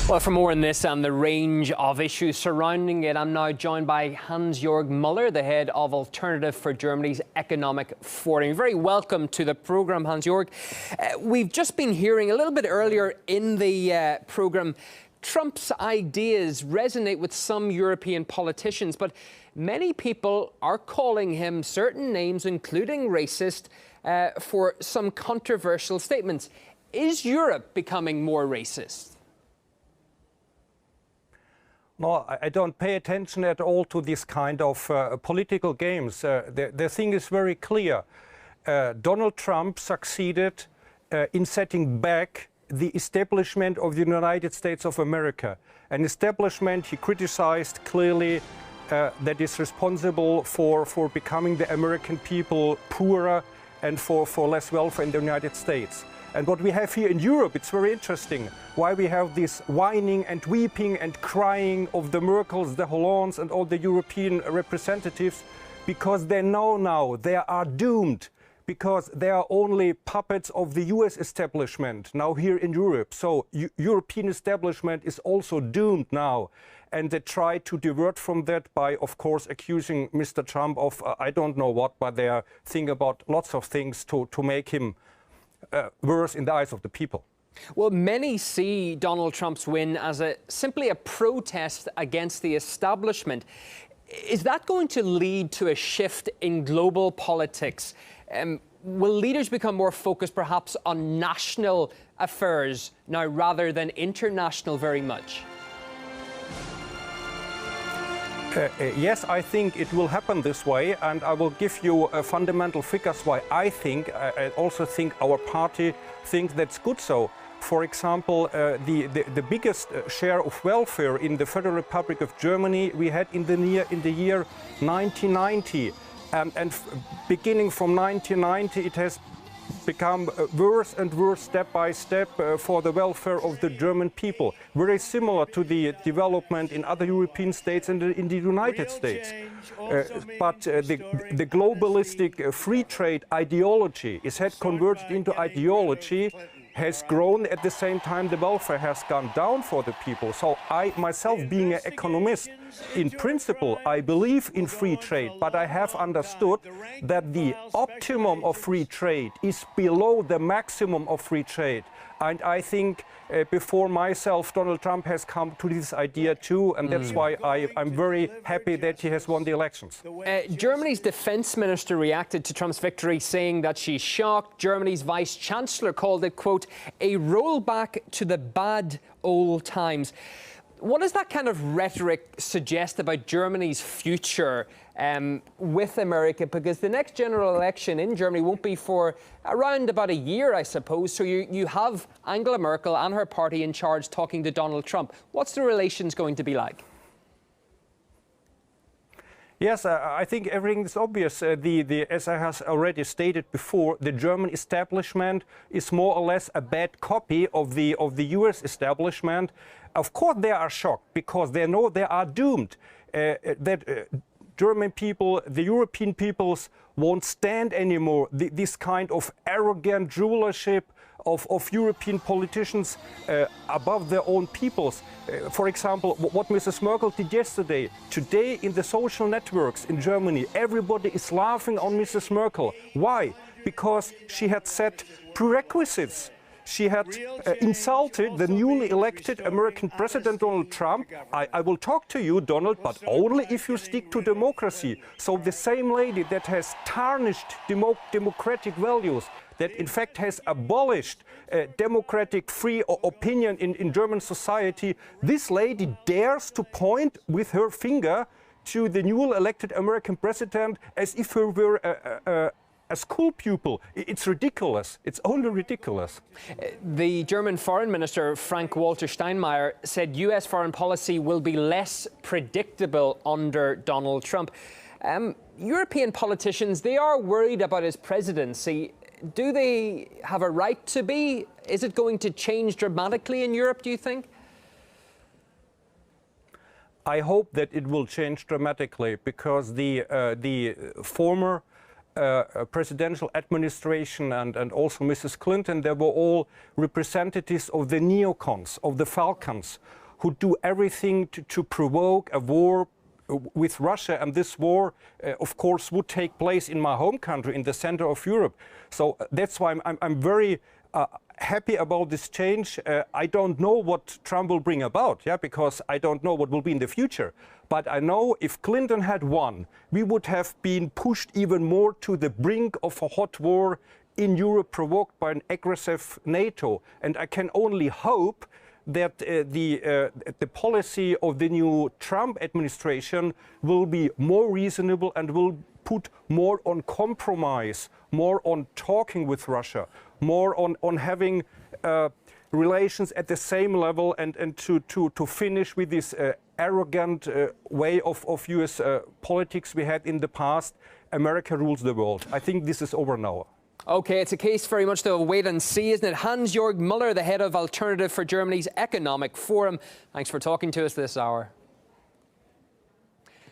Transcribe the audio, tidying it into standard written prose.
Well, for more on this and the range of issues surrounding it, I'm now joined by Hans-Jörg Müller, the head of Alternative for Germany's Economic Forum. Very welcome to the programme, Hans-Jörg. We've just been hearing a little bit earlier in the programme, Trump's ideas resonate with some European politicians, but many people are calling him certain names, including racist, for some controversial statements. Is Europe becoming more racist? No, I don't pay attention at all to this kind of political games. The thing is very clear. Donald Trump succeeded in setting back the establishment of the United States of America. An establishment he criticized clearly that is responsible for becoming the American people poorer and for less welfare in the United States. And what we have here in Europe, it's very interesting, why we have this whining and weeping and crying of the Merkels, the Hollandes and all the European representatives, because they know now they are doomed, because they are only puppets of the US establishment now here in Europe. So European establishment is also doomed now. And they try to divert from that by, of course, accusing Mr. Trump of, I don't know what, but they are thinking about lots of things to make him worse in the eyes of the people. Well, many see Donald Trump's win as simply a protest against the establishment. Is that going to lead to a shift in global politics? Will leaders become more focused perhaps on national affairs now rather than international very much? Yes, I think it will happen this way, and I will give you fundamental figures why I also think our party thinks that's good so. For example, the biggest share of welfare in the Federal Republic of Germany we had in the year 1990. And beginning from 1990, it has become worse and worse step by step for the welfare of the German people. Very similar to the development in other European states and in the United States. But the globalistic free trade ideology is had converted into ideology, has grown. At the same time, the welfare has gone down for the people. So I, myself, being an economist, in principle, I believe in free trade, but I have understood that the optimum of free trade is below the maximum of free trade. And I think before myself, Donald Trump has come to this idea too, and that's why I'm very happy that he has won the elections. Germany's defense minister reacted to Trump's victory, saying that she's shocked. Germany's vice chancellor called it, quote, a rollback to the bad old times. What does that kind of rhetoric suggest about Germany's future with America? Because the next general election in Germany won't be for around about a year, I suppose. So you have Angela Merkel and her party in charge talking to Donald Trump. What's the relations going to be like? Yes, I think everything is obvious. As I have already stated before, the German establishment is more or less a bad copy of the US establishment. Of course they are shocked because they know they are doomed. German people, the European peoples won't stand anymore this kind of arrogant rulership of European politicians above their own peoples. For example, what Mrs. Merkel did yesterday. Today in the social networks in Germany, everybody is laughing on Mrs. Merkel. Why? Because she had set prerequisites. She had insulted the newly elected American President Donald Trump. I will talk to you, Donald, but only if you stick to democracy. So the same lady that has tarnished democratic values, that in fact has abolished democratic free opinion in German society, this lady dares to point with her finger to the newly elected American president as if he were a school pupil. It's ridiculous. It's only ridiculous. The German Foreign Minister, Frank-Walter Steinmeier, said US foreign policy will be less predictable under Donald Trump. European politicians, they are worried about his presidency. Do they have a right to be? Is it going to change dramatically in Europe, do you think? I hope that it will change dramatically because the former presidential administration and also Mrs. Clinton, they were all representatives of the neocons, of the Falcons, who do everything to provoke a war with Russia, and this war, of course, would take place in my home country, in the center of Europe. So that's why I'm very happy about this change. I don't know what Trump will bring about, because I don't know what will be in the future. But I know if Clinton had won, we would have been pushed even more to the brink of a hot war in Europe, provoked by an aggressive NATO. And I can only hope that the policy of the new Trump administration will be more reasonable and will put more on compromise, more on talking with Russia, more on having relations at the same level, and to finish with this arrogant way of US politics we had in the past. America rules the world. I think this is over now. OK, it's a case very much to wait and see, isn't it? Hans-Jörg Müller, the head of Alternative for Germany's Economic Forum. Thanks for talking to us this hour.